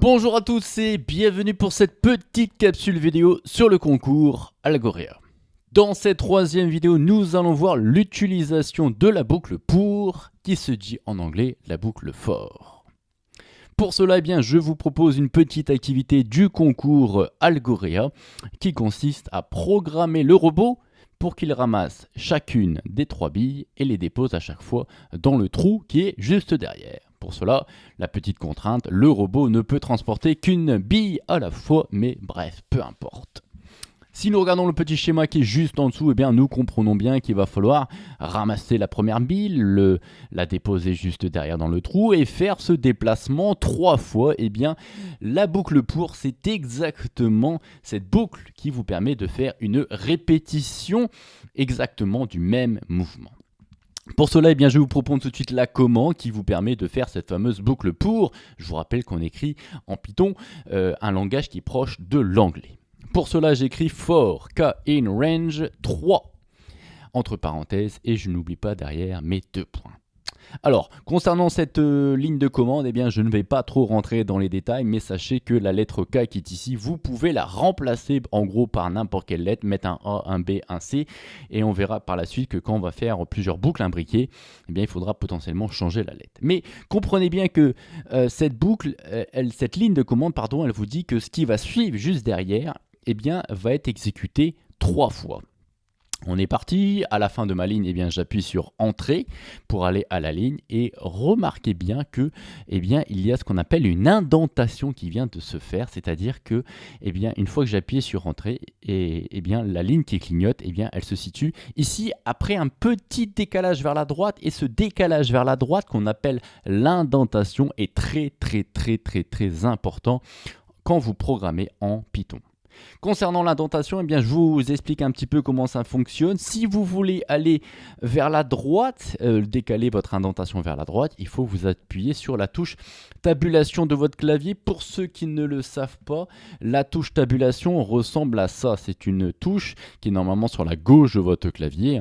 Bonjour à tous et bienvenue pour cette petite capsule vidéo sur le concours Algorea. Dans cette troisième vidéo, nous allons voir l'utilisation de la boucle pour, qui se dit en anglais la boucle for. Pour cela, je vous propose une petite activité du concours Algorea qui consiste à programmer le robot pour qu'il ramasse chacune des 3 billes et les dépose à chaque fois dans le trou qui est juste derrière. Pour cela, la petite contrainte, le robot ne peut transporter qu'une bille à la fois, mais bref, peu importe. Si nous regardons le petit schéma qui est juste en dessous, nous comprenons bien qu'il va falloir ramasser la première bille, la déposer juste derrière dans le trou et faire ce déplacement 3 fois. La boucle pour, c'est exactement cette boucle qui vous permet de faire une répétition exactement du même mouvement. Pour cela, je vous propose tout de suite la commande qui vous permet de faire cette fameuse boucle pour. Je vous rappelle qu'on écrit en Python un langage qui est proche de l'anglais. Pour cela, j'écris for k in range 3 entre parenthèses et je n'oublie pas derrière mes 2 points. Alors, concernant cette ligne de commande, je ne vais pas trop rentrer dans les détails, mais sachez que la lettre K qui est ici, vous pouvez la remplacer en gros par n'importe quelle lettre, mettre un A, un B, un C, et on verra par la suite que quand on va faire plusieurs boucles imbriquées, il faudra potentiellement changer la lettre. Mais comprenez bien que cette boucle, cette ligne de commande, elle vous dit que ce qui va suivre juste derrière, va être exécuté 3 fois. On est parti, à la fin de ma ligne, j'appuie sur Entrée pour aller à la ligne et remarquez bien que il y a ce qu'on appelle une indentation qui vient de se faire, c'est-à-dire que une fois que j'appuie sur Entrée, la ligne qui clignote, elle se situe ici après un petit décalage vers la droite et ce décalage vers la droite qu'on appelle l'indentation est très important quand vous programmez en Python. Concernant l'indentation, je vous explique un petit peu comment ça fonctionne. Si vous voulez aller vers la droite, décaler votre indentation vers la droite, il faut vous appuyer sur la touche tabulation de votre clavier. Pour ceux qui ne le savent pas, la touche tabulation ressemble à ça. C'est une touche qui est normalement sur la gauche de votre clavier,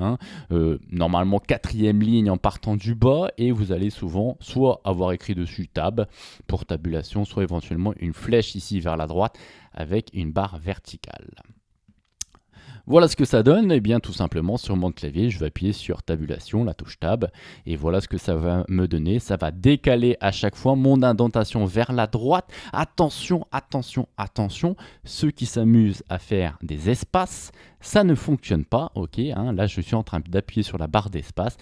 normalement 4e ligne en partant du bas, et vous allez souvent soit avoir écrit dessus tab pour tabulation, soit éventuellement une flèche ici vers la droite avec une barre verticale. Voilà ce que ça donne, tout simplement sur mon clavier, je vais appuyer sur tabulation, la touche tab, et voilà ce que ça va me donner. Ça va décaler à chaque fois mon indentation vers la droite. Attention, ceux qui s'amusent à faire des espaces, ça ne fonctionne pas, là je suis en train d'appuyer sur la barre d'espace,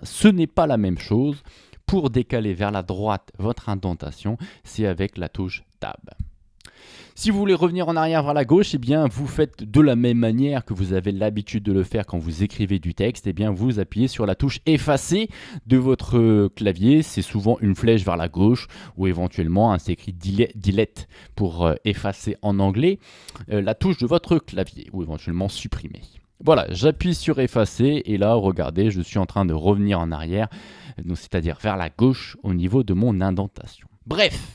ce n'est pas la même chose. Pour décaler vers la droite votre indentation, c'est avec la touche tab. Si vous voulez revenir en arrière vers la gauche, vous faites de la même manière que vous avez l'habitude de le faire quand vous écrivez du texte. Vous appuyez sur la touche effacer de votre clavier. C'est souvent une flèche vers la gauche ou éventuellement, c'est écrit delete pour effacer en anglais, la touche de votre clavier ou éventuellement supprimer. Voilà, j'appuie sur effacer et là, regardez, je suis en train de revenir en arrière, c'est-à-dire vers la gauche au niveau de mon indentation. Bref.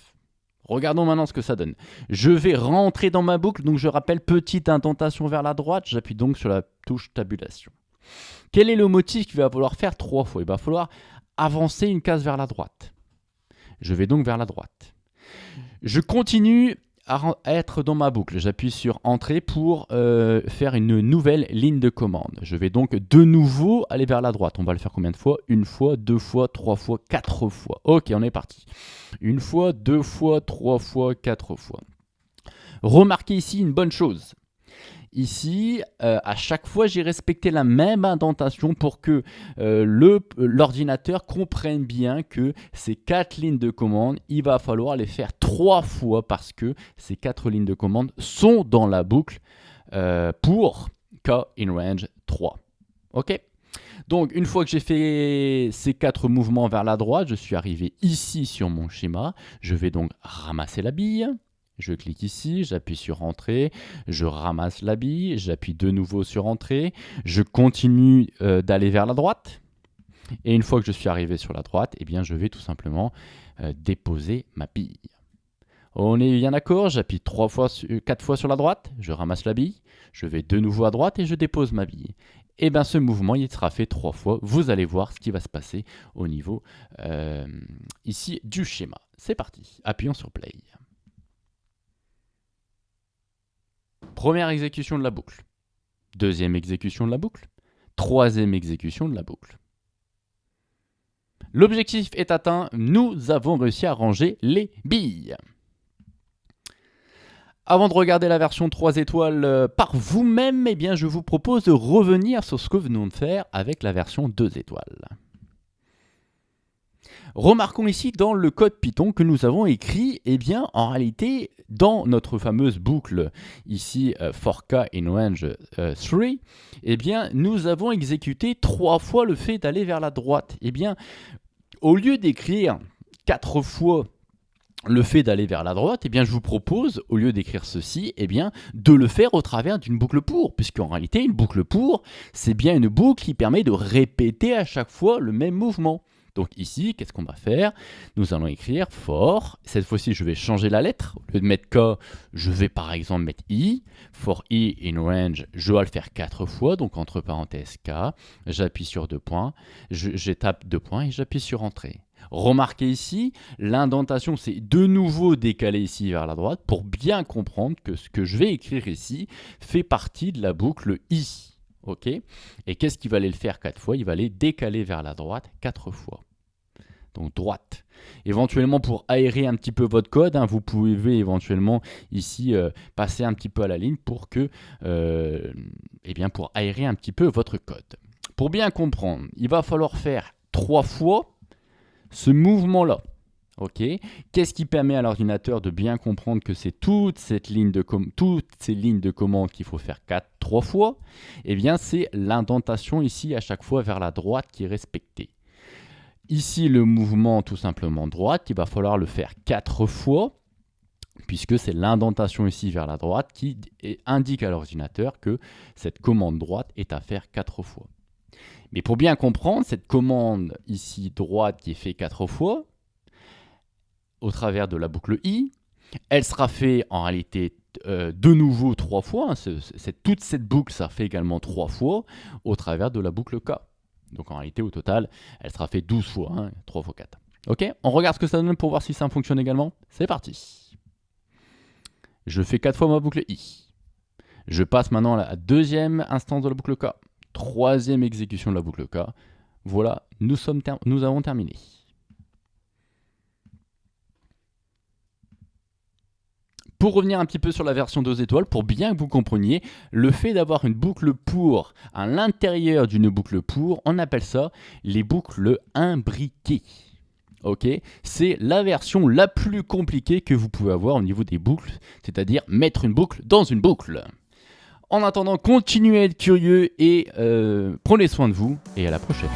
Regardons maintenant ce que ça donne. Je vais rentrer dans ma boucle, donc je rappelle petite indentation vers la droite, j'appuie donc sur la touche tabulation. Quel est le motif qu'il va falloir faire 3 fois? Il va falloir avancer une case vers la droite. Je vais donc vers la droite. Je continue à être dans ma boucle. J'appuie sur Entrée pour faire une nouvelle ligne de commande. Je vais donc de nouveau aller vers la droite. On va le faire combien de fois? 1 fois, 2 fois, 3 fois, 4 fois. Ok, on est parti. 1 fois, 2 fois, 3 fois, 4 fois. Remarquez ici une bonne chose. Ici, à chaque fois, j'ai respecté la même indentation pour que l'ordinateur comprenne bien que ces 4 lignes de commande, il va falloir les faire 3 fois parce que ces 4 lignes de commande sont dans la boucle pour K in range 3. Ok ? Donc, une fois que j'ai fait ces 4 mouvements vers la droite, je suis arrivé ici sur mon schéma. Je vais donc ramasser la bille. Je clique ici, j'appuie sur Entrée, je ramasse la bille, j'appuie de nouveau sur Entrée, je continue d'aller vers la droite. Et une fois que je suis arrivé sur la droite, je vais tout simplement déposer ma bille. On est bien d'accord, j'appuie 4 fois sur la droite, je ramasse la bille, je vais de nouveau à droite et je dépose ma bille. Et ce mouvement, il sera fait 3 fois. Vous allez voir ce qui va se passer au niveau ici du schéma. C'est parti, appuyons sur Play. Première exécution de la boucle. Deuxième exécution de la boucle. Troisième exécution de la boucle. L'objectif est atteint, nous avons réussi à ranger les billes. Avant de regarder la version 3 étoiles par vous-même, eh bien, je vous propose de revenir sur ce que nous venons de faire avec la version 2 étoiles. Remarquons ici dans le code Python que nous avons écrit, eh bien, en réalité, dans notre fameuse boucle ici for k in range 3, eh bien, nous avons exécuté 3 fois le fait d'aller vers la droite. Eh bien, au lieu d'écrire 4 fois le fait d'aller vers la droite, eh bien, je vous propose, au lieu d'écrire ceci, eh bien, de le faire au travers d'une boucle pour, puisqu'en réalité, une boucle pour, c'est bien une boucle qui permet de répéter à chaque fois le même mouvement. Donc ici, qu'est-ce qu'on va faire? Nous allons écrire for, cette fois-ci je vais changer la lettre, au lieu de mettre K, je vais par exemple mettre I, for I in range, je dois le faire 4 fois, donc entre parenthèses K, j'appuie sur 2 points, je tape 2 points et j'appuie sur Entrée. Remarquez ici, l'indentation c'est de nouveau décalé ici vers la droite pour bien comprendre que ce que je vais écrire ici fait partie de la boucle I. Ok. Et qu'est-ce qu'il va aller le faire 4 fois? Il va aller décaler vers la droite 4 fois. Donc droite. Éventuellement pour aérer un petit peu votre code, vous pouvez éventuellement ici passer un petit peu à la ligne pour que, eh bien pour aérer un petit peu votre code. Pour bien comprendre, il va falloir faire 3 fois ce mouvement-là. Ok. Qu'est-ce qui permet à l'ordinateur de bien comprendre que c'est toutes ces lignes de commande qu'il faut faire 3 fois? Eh bien, c'est l'indentation ici à chaque fois vers la droite qui est respectée. Ici, le mouvement tout simplement droite, il va falloir le faire 4 fois, puisque c'est l'indentation ici vers la droite qui indique à l'ordinateur que cette commande droite est à faire 4 fois. Mais pour bien comprendre, cette commande ici droite qui est faite 4 fois, au travers de la boucle I, elle sera faite en réalité de nouveau 3 fois. Toute cette boucle sera faite également 3 fois au travers de la boucle K. Donc en réalité, au total, elle sera faite 12 fois, 3 fois 4. Ok, on regarde ce que ça donne pour voir si ça fonctionne également. C'est parti. Je fais 4 fois ma boucle I. Je passe maintenant à la deuxième instance de la boucle K. Troisième exécution de la boucle K. Voilà, nous avons terminé. Pour revenir un petit peu sur la version 2 étoiles, pour bien que vous compreniez, le fait d'avoir une boucle pour à l'intérieur d'une boucle pour, on appelle ça les boucles imbriquées. Ok, c'est la version la plus compliquée que vous pouvez avoir au niveau des boucles, c'est-à-dire mettre une boucle dans une boucle. En attendant, continuez à être curieux et prenez soin de vous et à la prochaine.